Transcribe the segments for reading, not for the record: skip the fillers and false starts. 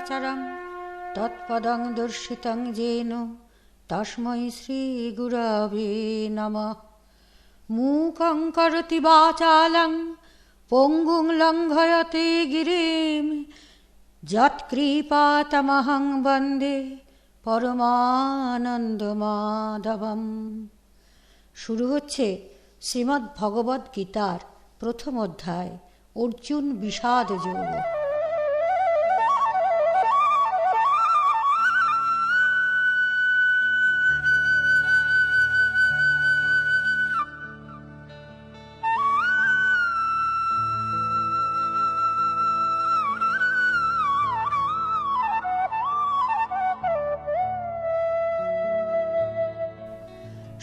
সচরাচরং তৎপদং দর্শিতং যেন তস্मै শ্রীগুরবে নমঃ। মূকং করোতি বাচালং পঙ্গুং লঙ্ঘয়তে গিরিম যৎকৃপাতমহং বন্দে পরমানন্দমাধবম। শুরু হচ্ছে শ্রীমদ্ ভগবদ্ গীতার প্রথম অধ্যায়, অর্জুন বিষাদ যোগ।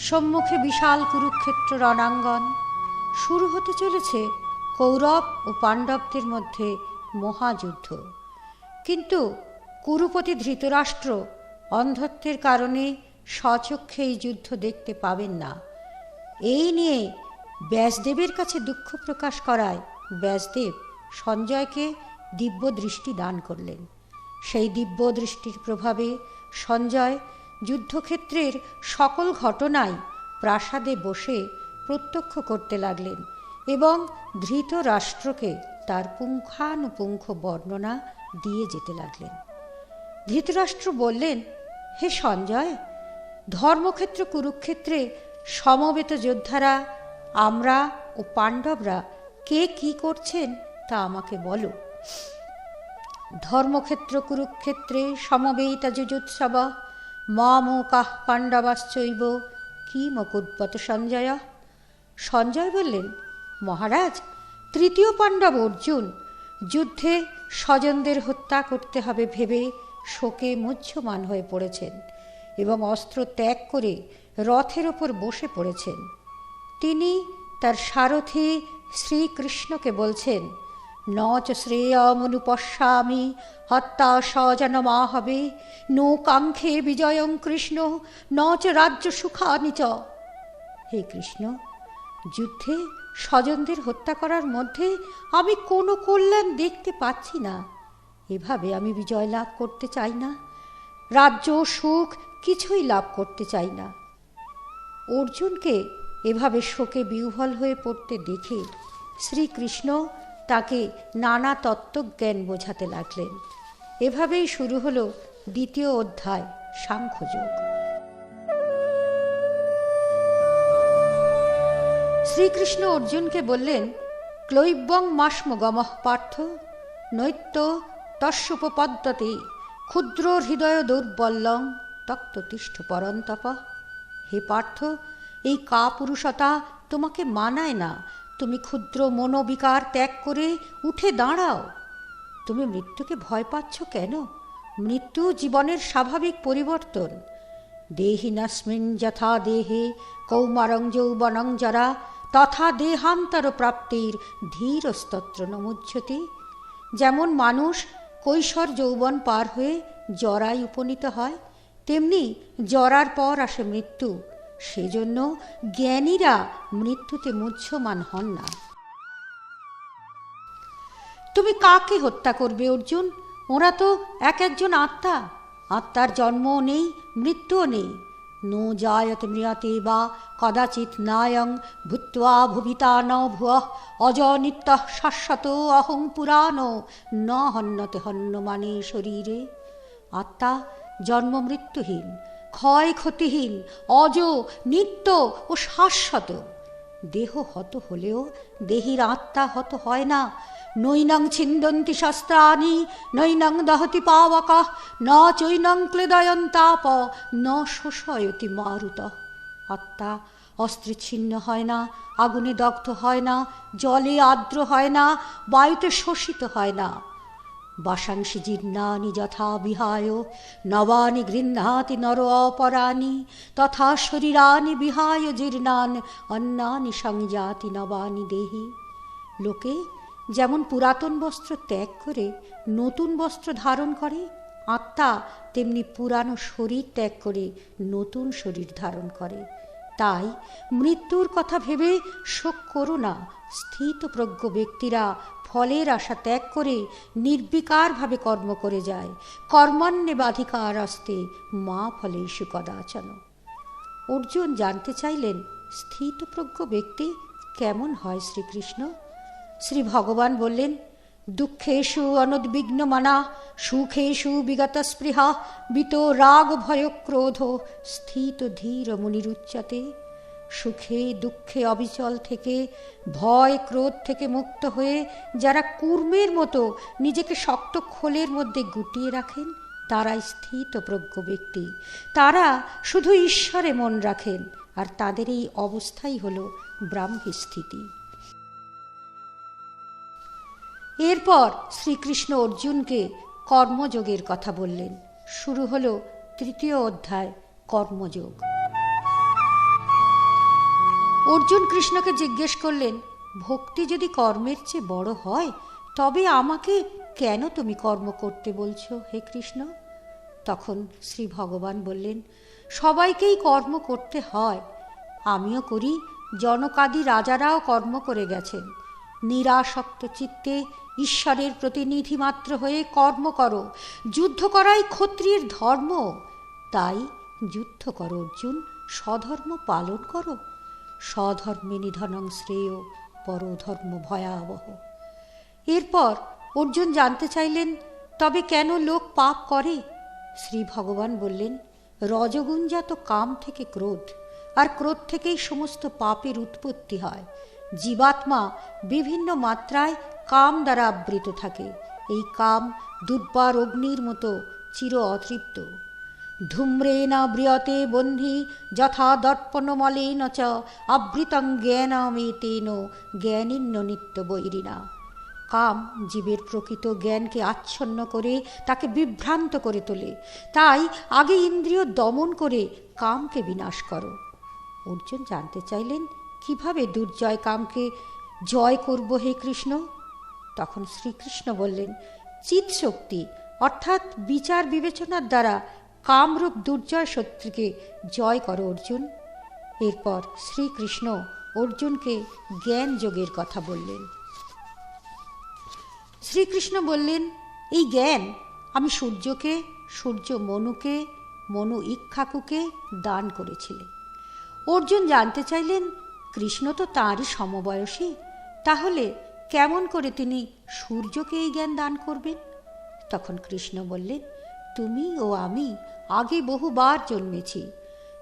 সম্মুখে বিশাল কুরুক্ষেত্র রণাঙ্গন। শুরু হতে চলেছে কৌরব ও পাণ্ডবদের মধ্যে মহাযুদ্ধ। কিন্তু কুরুপতি ধৃতরাষ্ট্র অন্ধত্বের কারণে স্বচক্ষে এই যুদ্ধ দেখতে পাবেন না। এই নিয়ে ব্যাসদেবের কাছে দুঃখ প্রকাশ করায় ব্যাসদেব সঞ্জয়কে দিব্য দৃষ্টি দান করলেন। সেই দিব্য দৃষ্টির প্রভাবে সঞ্জয় যুদ্ধক্ষেত্রের সকল ঘটনাই প্রাসাদে বসে প্রত্যক্ষ করতে লাগলেন এবং ধৃতরাষ্ট্রকে তার পুঙ্খানুপুঙ্খ বর্ণনা দিয়ে যেতে লাগলেন। ধৃতরাষ্ট্র বললেন, হে সঞ্জয়, ধর্মক্ষেত্র কুরুক্ষেত্রে সমবেত যোদ্ধারা আমরা ও পাণ্ডবরা কে কি করছেন তা আমাকে বলো। ধর্মক্ষেত্র কুরুক্ষেত্রে সমবেত যুজুৎসব মামকাঃ পাণ্ডবাশ্চৈব কিমকুর্বত সঞ্জয়। সঞ্জয় বললেন, মহারাজ, তৃতীয় পাণ্ডব অর্জুন যুদ্ধে স্বজনদের হত্যা করতে হবে ভেবে শোকে মুহ্যমান হয়ে পড়েছেন এবং অস্ত্র ত্যাগ করে রথের ওপর বসে পড়েছেন। তিনি তার সারথি শ্রীকৃষ্ণকে বলছেন, ন চ শ্রেয়মনুপশ্যামি হত্যা স্বজনমাহবে নো কাঙ্ক্ষে বিজয়ং কৃষ্ণ ন চ রাজ্য সুখানি চ। হে কৃষ্ণ, যুদ্ধে স্বজনদের হত্যা করার মধ্যে আমি কোনো কল্যাণ দেখতে পাচ্ছি না। এভাবে আমি বিজয় লাভ করতে চাই না, রাজ্য সুখ কিছুই লাভ করতে চাই না। অর্জুনকে এভাবে শোকে বিহ্বল হয়ে পড়তে দেখে শ্রীকৃষ্ণ তাকে নানা তত্ত্বজ্ঞান বোঝাতে লাগলেন। এভাবেই শুরু হলো দ্বিতীয় অধ্যায়, সাংখ্যযোগ। শ্রীকৃষ্ণ অর্জুনকে বললেন, ক্লৈব্যং মাস্মগমঃ পার্থ নৈত্য তস্যুপপদ্যতে ক্ষুদ্র হৃদয় দৌর্বল্যং তক্ততিষ্ঠ পরন্তপ। হে পার্থ, এই কাপুরুষতা তোমাকে মানায় না। তুমি ক্ষুদ্র মনোবিকার ত্যাগ করে উঠে দাঁড়াও। তুমি মৃত্যুকে ভয় পাচ্ছ কেন? মৃত্যু জীবনের স্বাভাবিক পরিবর্তন। দেহিনাস্মিন যথা দেহে কৌমারং যৌবনং জরা তথা দেহান্তর প্রাপ্তির ধীরস্তত্র নমুচ্যতে। যেমন মানুষ কৈশোর যৌবন পার হয়ে জরায় উপনীত হয়, তেমনি জরার পর আসে মৃত্যু। সেজন্য জ্ঞানীরা মৃত্যুতে মুহ্যমান হন না। তুমি কাকে হত্যা করবে অর্জুন? ওরা তো এক একজন আত্মা। আত্মার জন্মও নেই, মৃত্যুও নেই। নো জায়তে ম্রিয়তে বা কদাচিৎ নায়ং ভূত্বা ভুবিতা ন ভুয়ঃ অজনিত্যঃ শাশ্বত অহং পুরাণো ন হন্যতে হন্যমানে শরীরে। আত্মা জন্ম মৃত্যুহীন, ক্ষয় ক্ষতিহীন, অজ, নিত্য ও শাশ্বত। দেহ হত হলেও দেহির আত্মা হত হয় না। নৈনং ছিন্দন্তি শস্ত্রাণি নৈনং দহতি পাবকঃ ন চৈনং ক্লেদয়ন্তাপ ন শোষয়তি মারুতঃ। আত্মা অস্ত্রে ছিন্ন হয় না, আগুনে দগ্ধ হয় না, জলে আর্দ্র হয় না, বায়ুতে শোষিত হয় না। বাসাংসি জীর্ণানি যথা বিহায় নবানি গৃহ্ণাতি নর অপরানি তথা শরীরানি বিহায় জীর্ণান অন্যানি সংজাতি নবানি দেহি। লোকে যেমন পুরাতন বস্ত্র ত্যাগ করে নতুন বস্ত্র ধারণ করে, আত্মা তেমনি পুরানো শরীর ত্যাগ করে নতুন শরীর ধারণ করে। তাই মৃত্যুর কথা ভেবে শোক করো না। স্থিতপ্রজ্ঞ ব্যক্তিরা ফলের আশা ত্যাগ করে নির্বিকারভাবে কর্ম করে যায়। কর্মান্যেবাধিকার আস্তে মা ফলেষু কদাচন। অর্জুন জানতে চাইলেন, স্থিতপ্রজ্ঞ ব্যক্তি কেমন হয় শ্রীকৃষ্ণ? শ্রী ভগবান বললেন, দুঃখেষু অনুদ্বিগ্ন মনা, সুখেষু বিগত স্পৃহা, বিত রাগ ভয় ক্রোধ, স্থিত ধীর মুনিরুচ্যতে। সুখে দুঃখে অবিচল থেকে, ভয় ক্রোধ থেকে মুক্ত হয়ে যারা কূর্মের মতো নিজেকে শক্ত খোলের মধ্যে গুটিয়ে রাখেন, তারাই স্থিতপ্রজ্ঞ ব্যক্তি। তারা শুধু ঈশ্বরে মন রাখেন, আর তাদের এই অবস্থাই হল ব্রাহ্মী স্থিতি। এরপর শ্রীকৃষ্ণ অর্জুনকে কর্মযোগের কথা বললেন। শুরু হল তৃতীয় অধ্যায়, কর্মযোগ। অর্জুন কৃষ্ণকে জিজ্ঞেস করলেন, ভক্তি যদি কর্মের চেয়ে বড় হয়, তবে আমাকে কেন তুমি কর্ম করতে বলছো হে কৃষ্ণ? তখন শ্রী ভগবান বললেন, সবাইকেই কর্ম করতে হয়, আমিও করি, জনকাদি রাজারাও কর্ম করে গেছেন। নিরাসক্ত চিত্তে ঈশ্বরের প্রতিনিধি মাত্র হয়ে কর্ম করো। যুদ্ধ করাই ক্ষত্রিয়ের ধর্ম। তাই যুদ্ধ করো অর্জুন, স্বধর্ম পালন করো। স্বধর্মে নিধনং শ্রেয়, পরধর্ম ভয়াবহ। এরপর অর্জুন জানতে চাইলেন, তবে কেন লোক পাপ করে? শ্রী ভগবান বললেন, রজগুণজাত কাম থেকে ক্রোধ, আর ক্রোধ থেকেই সমস্ত পাপের উৎপত্তি হয়। জীবাত্মা বিভিন্ন মাত্রায় কাম দ্বারা আবৃত থাকে। এই কাম দুর্বার অগ্নির মতো চির অতৃপ্ত। ধূম্রেণ ব্রিয়তে বহ্নি যথা দর্পণ মলেন চ, আবৃতং জ্ঞানামেতেন জ্ঞানিন্য নিত্য বৈরিণা। কাম জীবের প্রকৃত জ্ঞানকে আচ্ছন্ন করে তাকে বিভ্রান্ত করে তোলে। তাই আগে ইন্দ্রিয় দমন করে কামকে বিনাশ করো। অর্জুন জানতে চাইলেন, কিভাবে দুর্জয় কামকে জয় করব হে কৃষ্ণ? তখন শ্রীকৃষ্ণ বললেন, চিৎ শক্তি অর্থাৎ বিচার বিবেচনার দ্বারা কামরূপ দুর্জয় শত্রুকে জয় করো অর্জুন। এরপর শ্রীকৃষ্ণ অর্জুনকে জ্ঞান যোগের কথা বললেন। শ্রীকৃষ্ণ বললেন, এই জ্ঞান আমি সূর্যকে, সূর্য মনুকে, মনু ইক্ষ্বাকুকে দান করেছিলেন। অর্জুন জানতে চাইলেন, কৃষ্ণ তো তাঁরই সমবয়সী, তাহলে কেমন করে তিনি সূর্যকে এই জ্ঞান দান করবেন? তখন কৃষ্ণ বললেন, তুমি ও আমি আগে বহুবার জন্মেছি।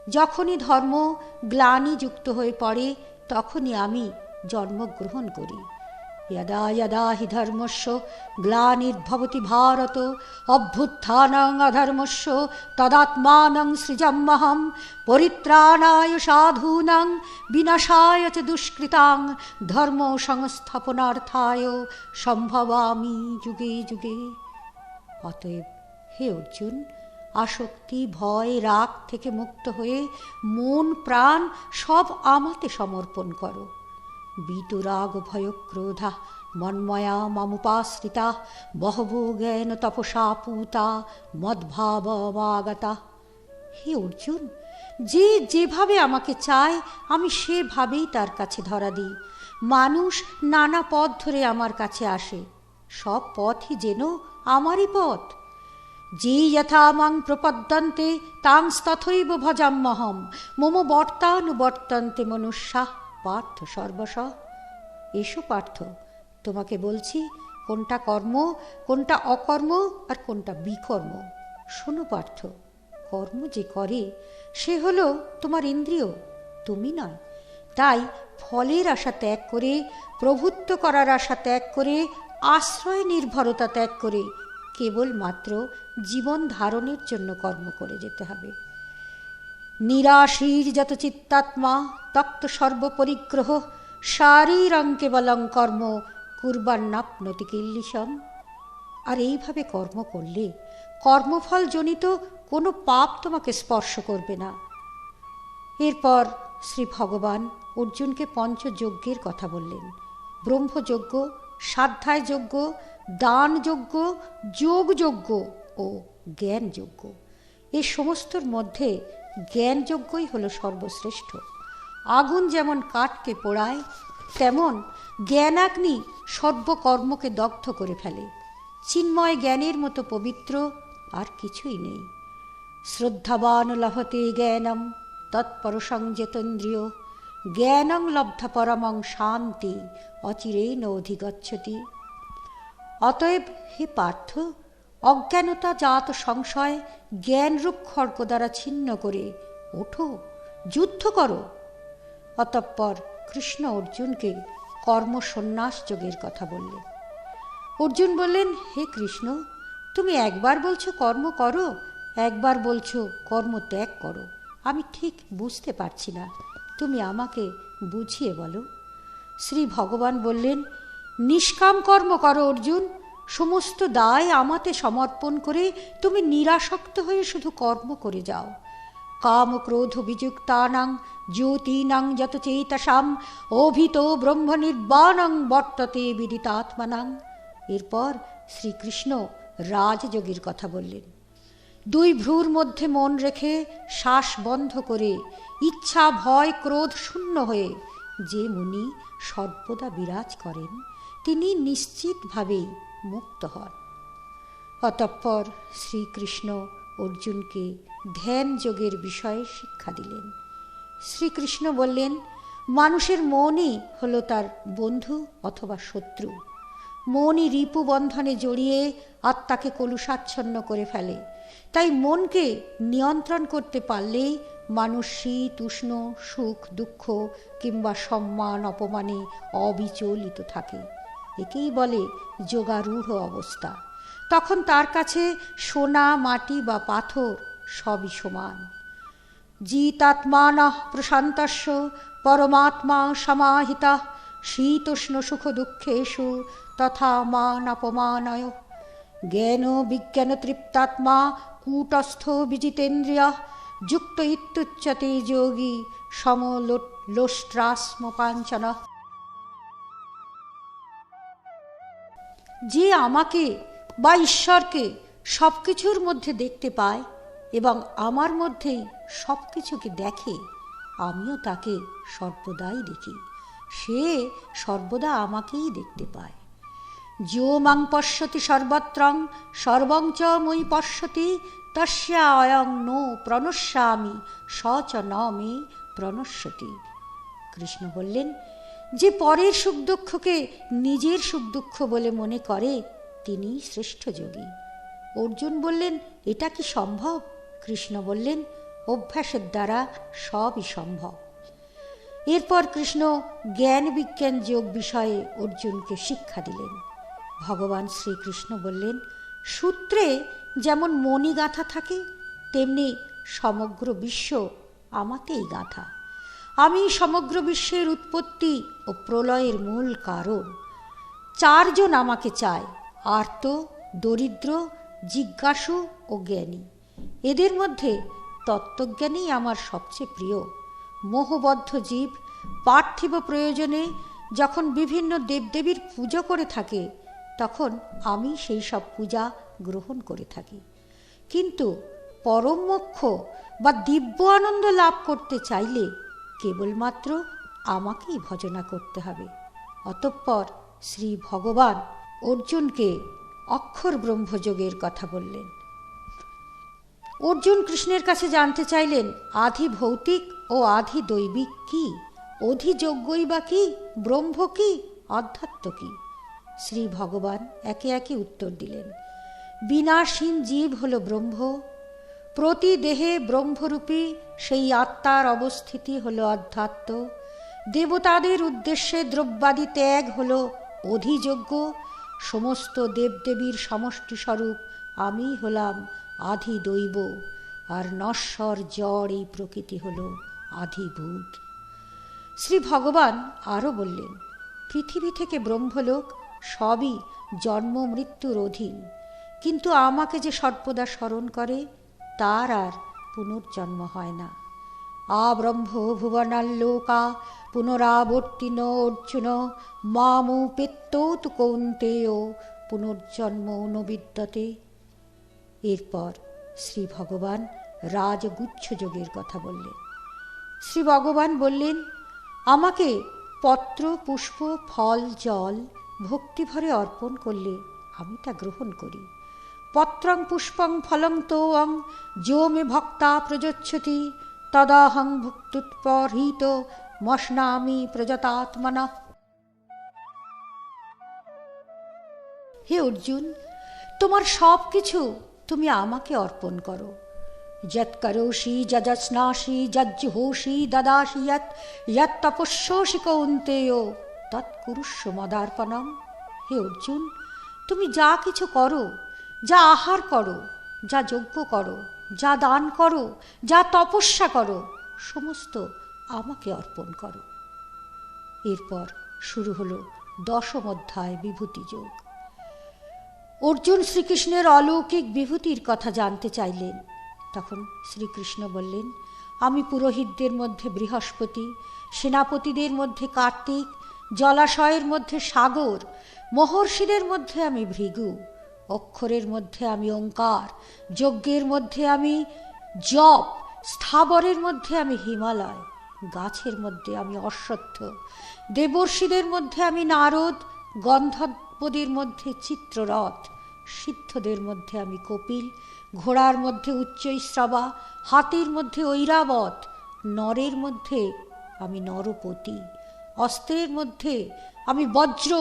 যখনই ধর্ম গ্লানি যুক্ত হয়ে পড়ে, তখনই আমি জন্মগ্রহণ করি। यदा यदा हि धर्मस्य ग्लानिर्भवति भारत, अभ्युत्थानं अधर्मस्य तदात्मानं सृजाम्यहं, परित्राणाय साधूनां विनाशाय च दुष्कृतां, धर्म संस्थापनार्थाय সম্ভবামি যুগে যুগে। অতএব হে অর্জুন, আসক্তি ভয় রাগ থেকে মুক্ত হয়ে মন প্রাণ সব আমাতে সমর্পণ করো। বিতুরাগ ভয় ক্রোধা মন্ময়া মামুপাশ্রিতা, বহবো জ্ঞান তপসা পূতা মদ্ভাবমাগতা। হে অর্জুন, যে যেভাবে আমাকে চায় আমি সেভাবেই তার কাছে ধরা দিই। মানুষ নানা পথ ধরে আমার কাছে আসে, সব পথই যেন আমারই পথ। যে যথা মাং প্রপদ্যন্তে তাংস্তথৈব ভজাম্যহম, মম বর্তানুবর্তন্তে মনুষ্যাঃ পার্থ সর্বশ। এসো পার্থ, তোমাকে বলছি কোনটা কর্ম, কোনটা অকর্ম, আর কোনটা বিকর্ম। শোনো পার্থ, কর্ম যে করে সে হলো তোমার ইন্দ্রিয়, তুমি নয়। তাই ফলের আশা ত্যাগ করে, প্রভুত্ব করার আশা ত্যাগ করে, আশ্রয় নির্ভরতা ত্যাগ করে কেবলমাত্র জীবন ধারণের জন্য কর্ম করে যেতে হবে। নিরাশীর যত চিত্তাত্মা তক্ত সর্বপরিগ্রহ, শারীরং কেবলং কর্ম কুর্বান্নাপ্নতি কিল্লিশম। আর এইভাবে কর্ম করলে কর্মফল জনিত কোনো পাপ তোমাকে স্পর্শ করবে না। এরপর শ্রী ভগবান অর্জুনকে পঞ্চযজ্ঞের কথা বললেন। ব্রহ্মযজ্ঞ, স্বাধ্যায়যজ্ঞ, দানযজ্ঞ, যোগযজ্ঞ ও জ্ঞানযজ্ঞ। এই সমস্তর মধ্যে জ্ঞানযজ্ঞই হল সর্বশ্রেষ্ঠ। আগুন যেমন কাঠকে পোড়ায়, তেমন জ্ঞানাগ্নি সর্বকর্মকে দগ্ধ করে ফেলে। চিন্ময় জ্ঞানের মতো পবিত্র আর কিছুই নেই। শ্রদ্ধাবান লভতে জ্ঞানম তৎপরশং যেতেন্দ্রিয়, জ্ঞানং লব্ধা পরমং শান্তি অচিরেণ অধিগচ্ছতি। অতএব হে পার্থ, অজ্ঞানতা জাত সংশয় জ্ঞানরূপ খড়গ দ্বারা ছিন্ন করে ওঠো, যুদ্ধ করো। অতঃপর কৃষ্ণ অর্জুনকে কর্মসন্ন্যাস যোগের কথা বললেন। অর্জুন বললেন, হে কৃষ্ণ, তুমি একবার বলছো কর্ম করো, একবার বলছো কর্ম ত্যাগ করো। আমি ঠিক বুঝতে পারছি না, তুমি আমাকে বুঝিয়ে বলো। শ্রী ভগবান বললেন, নিষ্কাম কর্ম করো অর্জুন। সমস্ত দায় আমাতে সমর্পণ করে তুমি নিরাসক্ত হয়ে শুধু কর্ম করে যাও। কাম ক্রোধ বিযুক্তানাং জ্যোতিনাং যত চেতসাম অভিত ব্রহ্ম নির্বাণং বর্ততে বিদিতাত্মানাং। এরপর শ্রীকৃষ্ণ রাজযোগীর কথা বললেন। দুই ভ্রুর মধ্যে মন রেখে শ্বাস বন্ধ করে ইচ্ছা ভয় ক্রোধ শূন্য হয়ে যে মুনি সর্বদা বিরাজ করেন, তিনি নিশ্চিতভাবেই মুক্ত হন। অতঃপর শ্রীকৃষ্ণ অর্জুনকে ধ্যান যোগের বিষয়ে শিক্ষা দিলেন। শ্রীকৃষ্ণ বললেন, মানুষের মনই হলো তার বন্ধু অথবা শত্রু। মনই রিপু বন্ধনে জড়িয়ে আত্মাকে কলুষাচ্ছন্ন করে ফেলে। তাই মনকে নিয়ন্ত্রণ করতে পারলেই মানুষ শীত উষ্ণ সুখ দুঃখ কিংবা সম্মান অপমানে অবিচলিত থাকে। একেই বলে যোগারূঢ় অবস্থা। তখন তার কাছে সোনা মাটি বা পাথর সবই সমান। জিতাত্মানঃ প্রশান্তস্য পরমাত্মা সমাহিতঃ শীতোষ্ণ সুখ দুঃখেষু তথা মান অপমানয়। জ্ঞান বিজ্ঞান তৃপ্তাত্মা কূটস্থ বিজিতেন্দ্রিয় যুক্ত ইত্যুচ্যতে যোগী সমলোষ্ট্রাস্মপাঞ্চন। যে আমাকে বা ঈশ্বরকে সব কিছুর মধ্যে দেখতে পায় এবং আমার মধ্যেই সব কিছুকে দেখে, আমিও তাকে সর্বদাই দেখি, সে সর্বদা আমাকেই দেখতে পায়। যো মাং পশ্যতি সর্বত্রং সর্বং চ মই পশ্যতি তস্যা অয়ং নো প্রণশ্যামি স চ ন মে প্রণশ্যতি। কৃষ্ণ বললেন, যে পরের সুখ দুঃখকে নিজের সুখ দুঃখ বলে মনে করে, তিনি শ্রেষ্ঠ যোগী। অর্জুন বললেন, এটা কি সম্ভব? কৃষ্ণ বললেন, অভ্যাসের দ্বারা সবই সম্ভব। এরপর কৃষ্ণ জ্ঞান বিজ্ঞান যোগ বিষয়ে অর্জুনকে শিক্ষা দিলেন। ভগবান শ্রীকৃষ্ণ বললেন, সূত্রে যেমন মণি গাঁথা থাকে, তেমনি সমগ্র বিশ্ব আমাতেই গাঁথা। আমি সমগ্র বিশ্বের উৎপত্তি ও প্রলয়ের মূল কারণ। চারজন আমাকে চায়: আর্ত, দরিদ্র, জিজ্ঞাসু ও জ্ঞানী। এদের মধ্যে তত্ত্বজ্ঞানী আমার সবচেয়ে প্রিয়। মোহবদ্ধ জীব পার্থিব প্রয়োজনে যখন বিভিন্ন দেবদেবীর পুজো করে থাকে, তখন আমি সেই সব পূজা গ্রহণ করে থাকি। কিন্তু পরম মোক্ষ বা দিব্য আনন্দ লাভ করতে চাইলে কেবলমাত্র আমাকেই ভজনা করতে হবে। অতঃপর শ্রী ভগবান অর্জুনকে অক্ষর ব্রহ্মযোগের কথা বললেন। অর্জুন কৃষ্ণের কাছে জানতে চাইলেন, আধি ভৌতিক ও আধি দৈবিক কি? অধিযোগ্যই বা কি? ব্রহ্ম কি? অধ্যাত্ম কি? শ্রী ভগবান একে একে উত্তর দিলেন। বিনাশহীন জীব হল ব্রহ্ম। প্রতি দেহে ব্রহ্মরূপী সেই আত্মার অবস্থিতি হল অধ্যাত্ম। দেবতাদের উদ্দেশ্যে দ্রব্যাদি ত্যাগ হল অধিযোগ্য। সমস্ত দেবদেবীর সমষ্টিস্বরূপ আমি হলাম আধিদৈব, আর নশ্বর জড় এই প্রকৃতি হল আধিভূত। শ্রী ভগবান আরও বললেন, পৃথিবী থেকে ব্রহ্মলোক সবই জন্ম মৃত্যুর অধীন, কিন্তু আমাকে যে সর্বদা স্মরণ করে তার আর পুনর্জন্ম হয় না। আব্রহ্ম ভুবনাল্লোকা পুনরাবর্তিন অর্জুন মামুপেত্তৌতু কৌন্তেয় পুনর্জন্ম ন বিদ্যতে। এরপর শ্রী ভগবান রাজগুচ্ছ যোগের কথা বললেন। শ্রী ভগবান বললেন, আমাকে পত্র পুষ্প ফল জল ভক্তিভরে অর্পণ করলে আমি তা গ্রহণ করি। পত্রং পুষ্পং ফলং তোয়ং যো মে ভক্তা প্রযচ্ছতি তদাহং ভুক্তুৎপরহিত মশনামি প্রযতাত্মনা। হে অর্জুন, তোমার সব কিছু তুমি আমাকে অর্পণ করো। যৎ করোষি যজস্নাসি যজ্জুহোষি দদাসি যৎ তপস্যোষি কৌন্তেয় তৎ কুরুষ্ব মদার্পণম। হে অর্জুন, তুমি যা কিছু করো, যা আহার করো, যা যজ্ঞ করো, যা দান করো, যা তপস্যা করো, সমস্ত আমাকে অর্পণ করো। এরপর শুরু হলো 10ম অধ্যায় বিভূতি যোগ। অর্জুন শ্রীকৃষ্ণের অলৌকিক বিভূতির কথা জানতে চাইলেন। তখন শ্রীকৃষ্ণ বললেন, আমি পুরোহিতদের মধ্যে বৃহস্পতি, সেনাপতিদের মধ্যে কার্তিক, জলাশয়ের মধ্যে সাগর, মহর্ষিদের মধ্যে আমি ভৃগু, অক্ষরের মধ্যে আমি ওঙ্কার, যজ্ঞের মধ্যে আমি জপ, স্থাবরের মধ্যে আমি হিমালয়, গাছের মধ্যে আমি অশ্বত্থ, দেবর্ষিদের মধ্যে আমি নারদ, গন্ধর্বদের মধ্যে চিত্ররথ, সিদ্ধদের মধ্যে আমি কপিল, ঘোড়ার মধ্যে উচ্চৈঃশ্রবা, হাতির মধ্যে ঐরাবত, নরের মধ্যে আমি নরপতি, অস্ত্রের মধ্যে আমি বজ্র,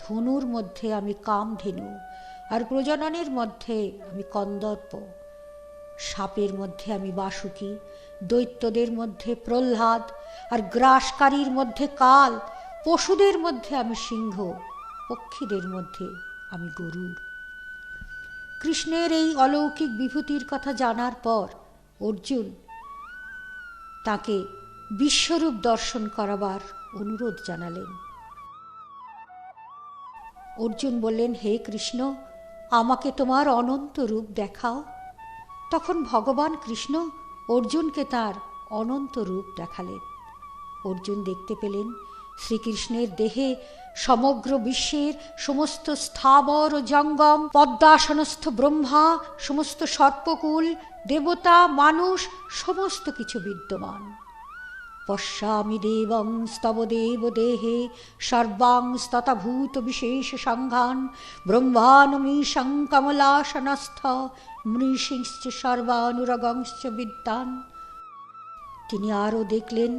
ধনুর মধ্যে আমি কামধেনু, আর প্রজননের মধ্যে আমি কন্দর্প, সাপের মধ্যে আমি বাসুকী, দৈত্যদের মধ্যে প্রহ্লাদ, আর গ্রাসকারীর মধ্যে কাল, পশুদের মধ্যে আমি সিংহ, পক্ষীদের মধ্যে আমি গরুড়। কৃষ্ণের এই অলৌকিক বিভূতির কথা জানার পর অর্জুন তাকে বিশ্বরূপ দর্শন করাবার অনুরোধ জানালেন। অর্জুন বললেন, হে কৃষ্ণ, আমাকে তোমার অনন্ত রূপ দেখাও। তখন ভগবান কৃষ্ণ অর্জুনকে তার অনন্ত রূপ দেখালেন। অর্জুন দেখতে পেলেন শ্রীকৃষ্ণের দেহে সমগ্র বিশ্বের সমস্ত স্থাবর ও জঙ্গম, পদ্মাসনস্থ ব্রহ্মা, সমস্ত সর্পকুল, দেবতা, মানুষ, সমস্ত কিছু বিদ্যমান। পশ্যামি দেবং স্তব দেব দেহে সর্বাংস্ততভূত বিশেষ সংঘান ব্রহ্মানুমীশং কমলাসনস্থ মৃষিশ্চ সর্বানুরগংশ্চ বিদ্যান। তিনি আরও দেখলেন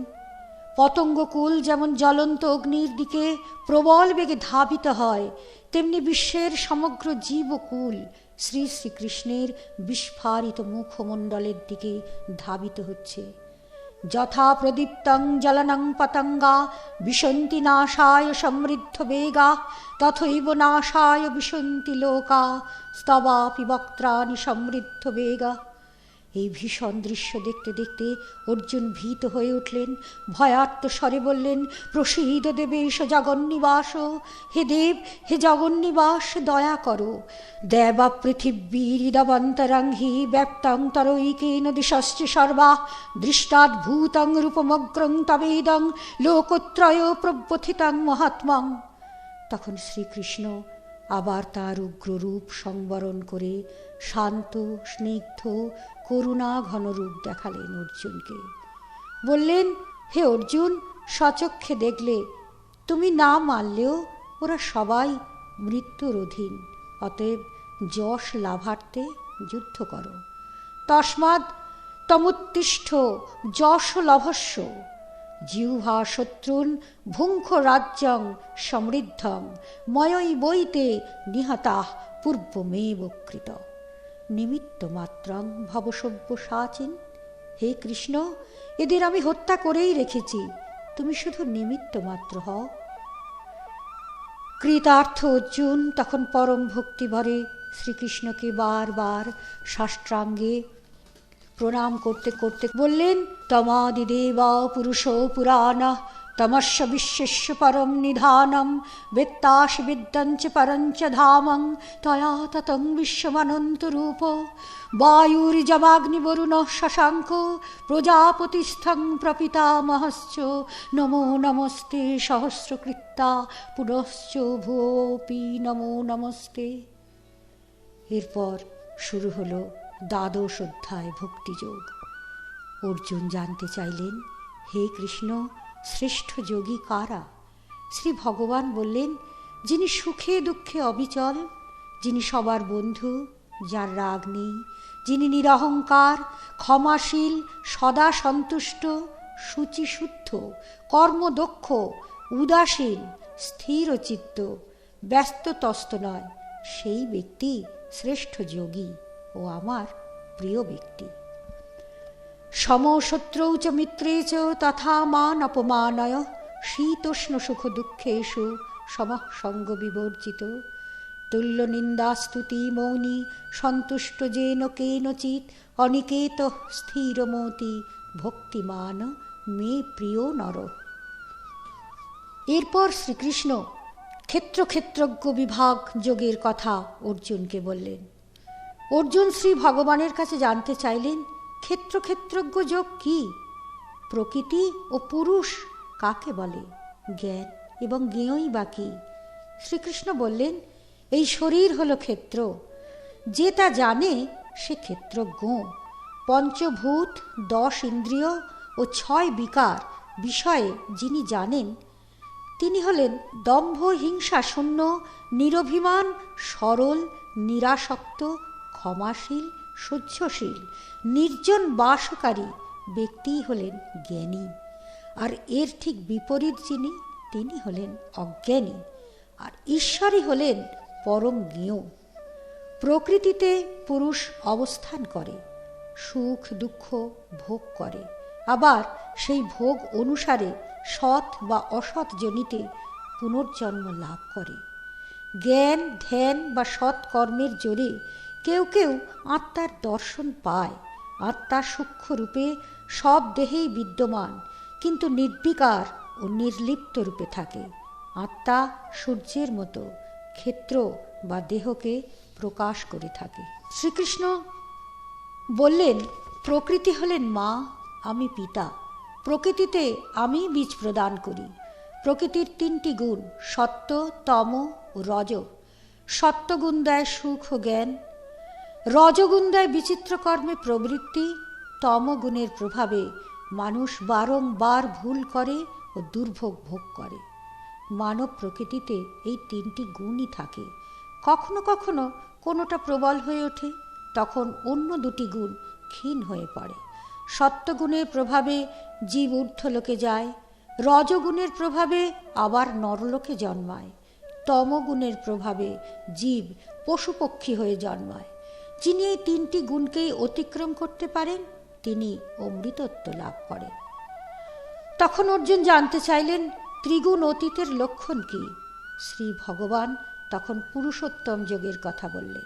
পতঙ্গকুল যেমন জ্বলন্ত অগ্নির দিকে প্রবল বেগে ধাবিত হয়, তেমনি বিশ্বের সমগ্র জীবকুল শ্রী শ্রীকৃষ্ণের বিস্ফারিত মুখমণ্ডলের দিকে ধাবিত হচ্ছে। যথা প্রদীপ্তং জ্বলনং পতঙ্গা বিশন্তি নাশায় সমৃদ্ধ বেগা তথৈব নাশায় বিশন্তি লোকা স্তবাপি বক্ত্রাণি সমৃদ্ধ বেগা। এই ভীষণ দৃশ্য দেখতে দেখতে অর্জুন ভীত হয়ে উঠলেন। ভয়ার্ত স্বরে বললেন, প্রসীদ দেবেশ জগন্নিবাস। হে দেব, হে জগন্নিবাস, দয়া করো। দেবা পৃথিবীরিদবন্তরং হি ব্যাপ্তং তরৈকেন দিশশ্চ সর্বা দৃষ্টাদ্ভূতং রূপমগ্রং তবেদং লোকত্রয় প্রব্যথিতং মহাত্মং। তখন শ্রীকৃষ্ণ আবার তার উগ্ররূপ সংবরণ করে শান্ত, স্নিগ্ধ, করুণা ঘনরূপ দেখালেন অর্জুনকে। বললেন, হে অর্জুন, স্বচক্ষে দেখলে, তুমি না মানলেও ওরা সবাই মৃত্যুর অধীন। অতএব যশ লাভার্থে যুদ্ধ করো। তস্মাৎ তমুত্তিষ্ঠ যশ লভস্য জিহ্বা শত্রুন ভুঙ্খ রাজ্যং সমৃদ্ধং ময়ৈ বৈতে নিহতাঃ পূর্বমেব কৃত নিমিত্ত মাত্রং ভবসব্য সাচিন। হে কৃষ্ণ, এদের আমি হত্যা করেই রেখেছি, তুমি শুধু নিমিত্ত মাত্র হও। কৃতার্থ অর্জুন তখন পরম ভক্তিভরে শ্রীকৃষ্ণকে বারবার সাষ্টাঙ্গে প্রণাম করতে করতে বললেন, তমাদিদেব পুরুষ পুরাণঃ তমস্য বিশ্বেস্য পরম নিধানম বেত্তাসি বিদ্যঞ্চ পরঞ্চ ধামং তয়া ততং বিশ্বমনন্তরূপ বায়ুর্জবাগ্নিবরুণঃ শশাঙ্ক প্রজাপতিস্থং প্রপিতামহশ্চ নমো নমস্তে সহস্রকৃত্তা পুনশ্চ ভুয়োপি নমো নমস্তে। এরপর শুরু হলো 12 অধ্যায় ভক্তিযোগ। অর্জুন জানতে চাইলেন, হে কৃষ্ণ, শ্রেষ্ঠ যোগী কারা? শ্রী ভগবান বললেন, যিনি সুখে দুঃখে অবিচল, যিনি সবার বন্ধু, যার রাগ নেই, যিনি নিরহংকার, ক্ষমাশীল, সদা সন্তুষ্ট, শুচিশুদ্ধ, কর্মদক্ষ, উদাসীন, স্থিরচিত্ত, ব্যস্ততস্ত নয়, সেই ব্যক্তি শ্রেষ্ঠ যোগী ও আমার প্রিয় ব্যক্তি। সমশত্রৌ চ মিত্রে চ তথা মান অপমানয়, শীতোষ্ণ সুখ দুঃখেষু সমঃ সঙ্গ বিবর্জিত, তুল্য নিন্দাস্তুতি মৌনি সন্তুষ্ট যেন কেনচিৎ, অনিকেত স্থিরমতি ভক্তিমান মে প্রিয় নর। এরপর শ্রীকৃষ্ণ ক্ষেত্রক্ষেত্রজ্ঞ বিভাগ যোগের কথা অর্জুনকে বললেন। অর্জুন শ্রী ভগবানের কাছে জানতে চাইলেন, ক্ষেত্রক্ষেত্রজ্ঞ যোগ কি? প্রকৃতি ও পুরুষ কাকে বলে? জ্ঞান এবং জ্ঞেয়ই বা কি? শ্রীকৃষ্ণ বললেন, এই শরীর হলো ক্ষেত্র, যে তা জানে সে ক্ষেত্রজ্ঞ। পঞ্চভূত, 10 ইন্দ্রিয় ও 6 বিকার বিষয়ে যিনি জানেন, তিনি হলেন দম্ভ হিংসা শূন্য, নিরভিমান, সরল, নিরাসক্ত, ক্ষমাশীল, সহ্যশীল, নির্জন বাসকারী ব্যক্তিই হলেন জ্ঞানী। আর এর ঠিক বিপরীত যিনি, তিনি হলেন অজ্ঞানী। আর ঈশ্বরই হলেন পরম জ্ঞেয়। প্রকৃতিতে পুরুষ অবস্থান করে, সুখ দুঃখ ভোগ করে, আবার সেই ভোগ অনুসারে সৎ বা অসৎ যোনিতে পুনর্জন্ম লাভ করে। জ্ঞান, ধ্যান বা সৎ কর্মের জোরে কেউ কেউ আত্মার দর্শন পায়। আত্মা সূক্ষ্ম রূপে সব দেহেই বিদ্যমান, কিন্তু নির্বিকার ও নির্লিপ্ত রূপে থাকে। আত্মা সূর্যের মতো ক্ষেত্র বা দেহকে প্রকাশ করে থাকে। শ্রীকৃষ্ণ বললেন, প্রকৃতি হলেন মা, আমি পিতা। প্রকৃতিতে আমি বীজ প্রদান করি। প্রকৃতির 3টি গুণ, সত্ত্ব, তম ও রজ। সত্ত্বগুণ দেয় সুখ ও জ্ঞান, রজগুণ দেয় বিচিত্র কর্মে প্রবৃত্তি, তমগুণের প্রভাবে মানুষ বারংবার ভুল করে ও দুর্ভোগ ভোগ করে। মানব প্রকৃতিতে এই 3টি গুণই থাকে। কখনো কখনো কোনোটা প্রবল হয়ে ওঠে, তখন অন্য 2টি গুণ ক্ষীণ হয়ে পড়ে। সত্ত্বগুণের প্রভাবে জীব ঊর্ধ্বলোকে যায়, রজগুণের প্রভাবে আবার নরলোকে জন্মায়, তমগুণের প্রভাবে জীব পশুপক্ষী হয়ে জন্মায়। যিনি এই 3টি গুণকেই অতিক্রম করতে পারেন, তিনি অমৃতত্ব লাভ করেন। তখন অর্জুন জানতে চাইলেন, ত্রিগুণ অতীতের লক্ষণ কি? শ্রী ভগবান তখন পুরুষোত্তম যোগের কথা বললেন।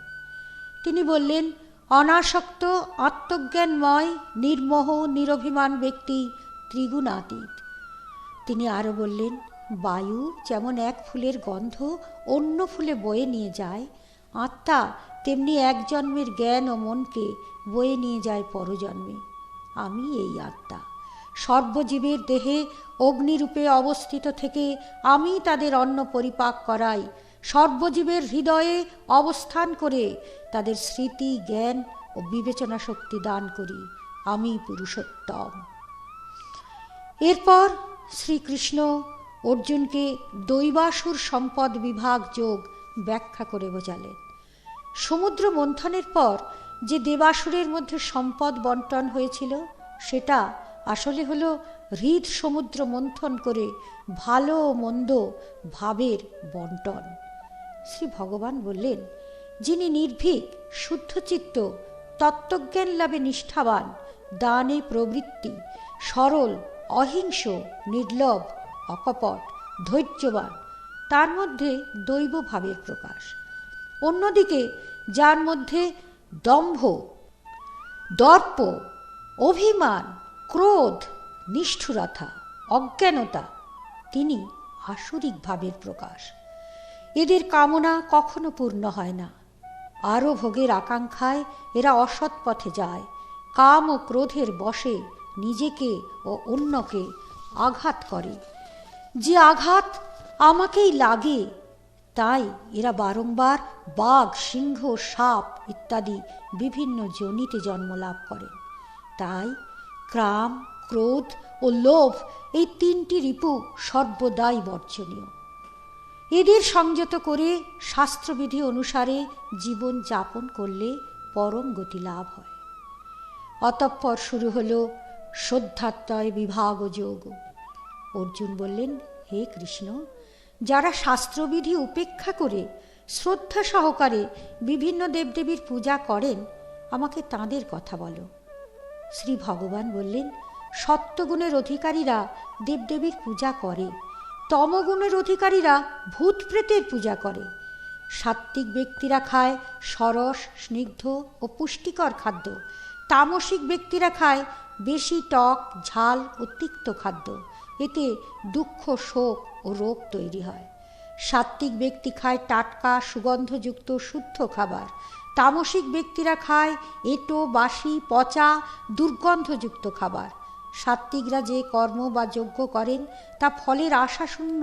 তিনি বললেন, অনাসক্ত, আত্মজ্ঞানময়, নির্মোহ, নিরভিমান ব্যক্তি ত্রিগুণাতীত। তিনি আরও বললেন, বায়ু যেমন এক ফুলের গন্ধ অন্য ফুলে বয়ে নিয়ে যায়, আত্মা তেমনি এক জন্মের জ্ঞান ও মনকে বয়ে নিয়ে যায় পরজন্মে। আমি এই আত্মা। সর্বজীবের দেহে অগ্নিরূপে অবস্থিত থেকে আমি তাদের অন্ন পরিপাক করাই। সর্বজীবের হৃদয়ে অবস্থান করে তাদের স্মৃতি, জ্ঞান ও বিবেচনা শক্তি দান করি। আমি পুরুষোত্তম। এরপর শ্রীকৃষ্ণ অর্জুনকে দৈবাসুর সম্পদ বিভাগ যোগ ব্যাখ্যা করে বোঝালেন। সমুদ্র মন্থনের পর যে দেবাসুরের মধ্যে সম্পদ বন্টন হয়েছিল, সেটা আসলে হলো হৃদ সমুদ্র মন্থন করে ভালো ও মন্দ ভাবের বন্টন। শ্রী ভগবান বললেন, যিনি নির্ভীক, শুদ্ধচিত্ত, তত্ত্বজ্ঞান লাভে নিষ্ঠাবান, দানে প্রবৃত্তি, সরল, অহিংস, নির্লভ, অকপট, ধৈর্যবান, তার মধ্যে দৈব ভাবের প্রকাশ। অন্যদিকে যার মধ্যে দম্ভ, দর্প, অভিমান, ক্রোধ, নিষ্ঠুরতা, অজ্ঞানতা, তিনি আসুরিক ভাবের প্রকাশ। এদের কামনা কখনো পূর্ণ হয় না। আরও ভোগের আকাঙ্ক্ষায় এরা অসৎ পথে যায়। কাম ও ক্রোধের বশে নিজেকে ও অন্যকে আঘাত করে। যে আঘাত আমাকেই লাগে, তাই এরা বারংবার বাঘ, সিংহ, সাপ ইত্যাদি বিভিন্ন যোনিতে জন্ম লাভ করে। তাই কাম, ক্রোধ ও লোভ এই তিনটি রিপু সর্বদাই বর্জনীয়। এদের সংযত করে শাস্ত্রবিধি অনুসারে জীবন যাপন করলে পরম গতি লাভ হয়। অতঃপর শুরু হল শ্রদ্ধাত্রয় বিভাগ যোগ। অর্জুন বললেন, হে কৃষ্ণ, যারা শাস্ত্রবিধি উপেক্ষা করে শ্রদ্ধা সহকারে বিভিন্ন দেবদেবীর পূজা করেন, আমাকে তাঁদের কথা বলো। শ্রী ভগবান বললেন, সত্যগুণের অধিকারীরা দেবদেবীর পূজা করে, তমগুণের অধিকারীরা ভূত প্রেতের পূজা করে। সাত্ত্বিক ব্যক্তিরা খায় সরস, স্নিগ্ধ ও পুষ্টিকর খাদ্য, তামসিক ব্যক্তিরা খায় বেশি টক, ঝাল ও তিক্ত খাদ্য। এতে দুঃখ, শোক ও রোগ তৈরি হয়। সাত্ত্বিক ব্যক্তি খায় টাটকা, সুগন্ধযুক্ত, শুদ্ধ খাবার। তামসিক ব্যক্তিরা খায় এঁটো, বাসি, পচা, দুর্গন্ধযুক্ত খাবার। সাত্ত্বিকরা যে কর্ম বা যজ্ঞ করেন তা ফলের আশা শূন্য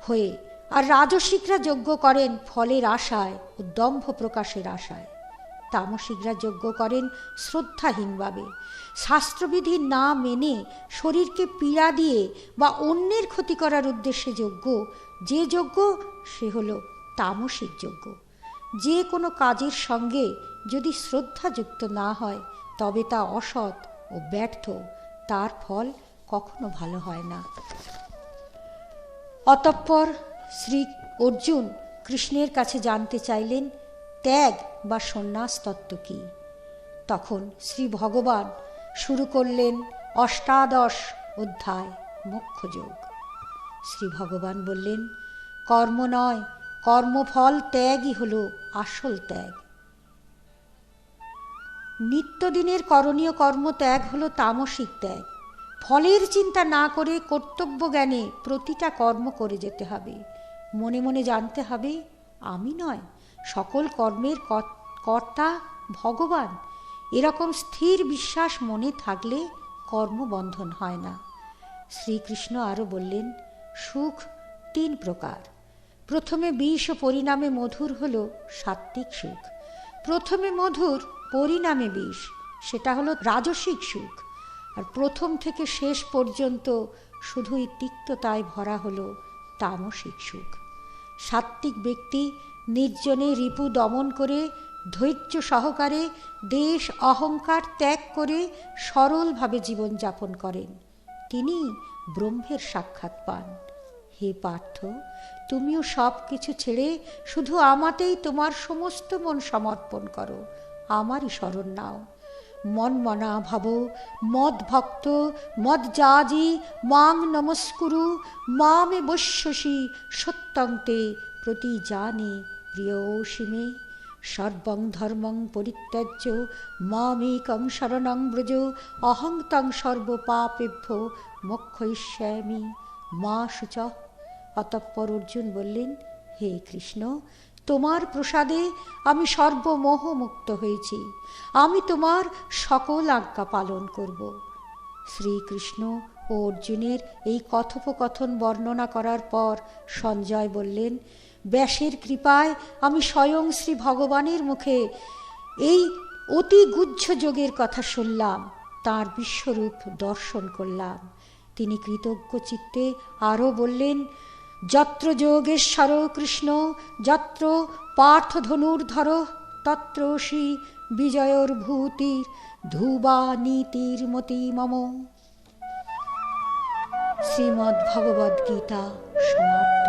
হয়ে, আর রাজসিকরা যজ্ঞ করেন ফলের আশায় ও দম্ভ প্রকাশের আশায়। তামসিকরা যজ্ঞ করেন শ্রদ্ধাহীনভাবে, শাস্ত্রবিধি না মেনে, শরীরকে পীড়া দিয়ে বা অন্যের ক্ষতি করার উদ্দেশ্যে যজ্ঞ। যে যজ্ঞ সে হল তামসিক যজ্ঞ। যে কোনো কাজের সঙ্গে যদি শ্রদ্ধাযুক্ত না হয় তবে তা অসৎ ও ব্যর্থ, তার ফল কখনো ভালো হয় না। অতঃপর শ্রী অর্জুন কৃষ্ণের কাছে জানতে চাইলেন, ত্যাগ বা সন্ন্যাস তত্ত্ব কী? তখন শ্রী ভগবান শুরু করলেন অষ্টাদশ অধ্যায় মোক্ষযোগ। শ্রী ভগবান বললেন, কর্ম নয়, কর্মফল ত্যাগই হল আসল ত্যাগ। নিত্যদিনের করণীয় কর্ম ত্যাগ হল তামসিক ত্যাগ। ফলের চিন্তা না করে কর্তব্য জ্ঞানে প্রতিটা কর্ম করে যেতে হবে। মনে মনে জানতে হবে, আমি নয়, সকল কর্মের কর্তা ভগবান। এরকম স্থির বিশ্বাস মনে থাকলে কর্মবন্ধন হয় না। শ্রীকৃষ্ণ আরও বললেন, সুখ তিন প্রকার। প্রথমে বিষ ও পরিণামে মধুর হল সাত্ত্বিক সুখ। প্রথমে মধুর, পরিণামে বিষ, সেটা হলো রাজসিক সুখ। আর প্রথম থেকে শেষ পর্যন্ত শুধুই তিক্ততায় ভরা হলো তামসিক সুখ। সাত্ত্বিক ব্যক্তি নির্জনে রিপু দমন করে ধৈর্য সহকারে দেশ অহংকার ত্যাগ করে সরলভাবে জীবনযাপন করেন। তিনি ব্রহ্মের সাক্ষাৎ পান। হে পার্থ, তুমিও সব কিছু ছেড়ে শুধু আমাতেই তোমার সমস্ত মন সমর্পণ করো, আমারই শরণ নাও। মন মনা ভাব মদ ভক্ত মদ যাজি মাং নমস্কুরু মামে বশ্যসি সত্যং তে প্রতি জানে প্রিয়সি মে। সর্বং ধর্মং পরিত্যাজ্য মামেকং শরণং ব্রজ অহং তং সর্বপাপেভ্যো মোক্ষয়িষ্যামি মা শুচঃ। অতঃপর অর্জুন বললেন, হে কৃষ্ণ, তোমার প্রসাদে আমি সর্বমোহ মুক্ত হয়েছি। আমি তোমার সকল আজ্ঞা পালন করব। শ্রীকৃষ্ণ ও অর্জুনের এই কথোপকথন বর্ণনা করার পর সঞ্জয় বললেন, ব্যাসের কৃপায় আমি স্বয়ং শ্রী ভগবানের মুখে এই অতি গুহ্য যোগের কথা শুনলাম, তাঁর বিশ্বরূপ দর্শন করলাম। তিনি কৃতজ্ঞ চিত্তে আরও বললেন, যত্র যোগেশ্বর কৃষ্ণ যত্র পার্থ ধনুর্ধর তত্রসি বিজয়র ভূতির ধ্রুবা নীতির মতি মম। শ্রীমদ্ ভগবদ্গীতা সমাপ্ত।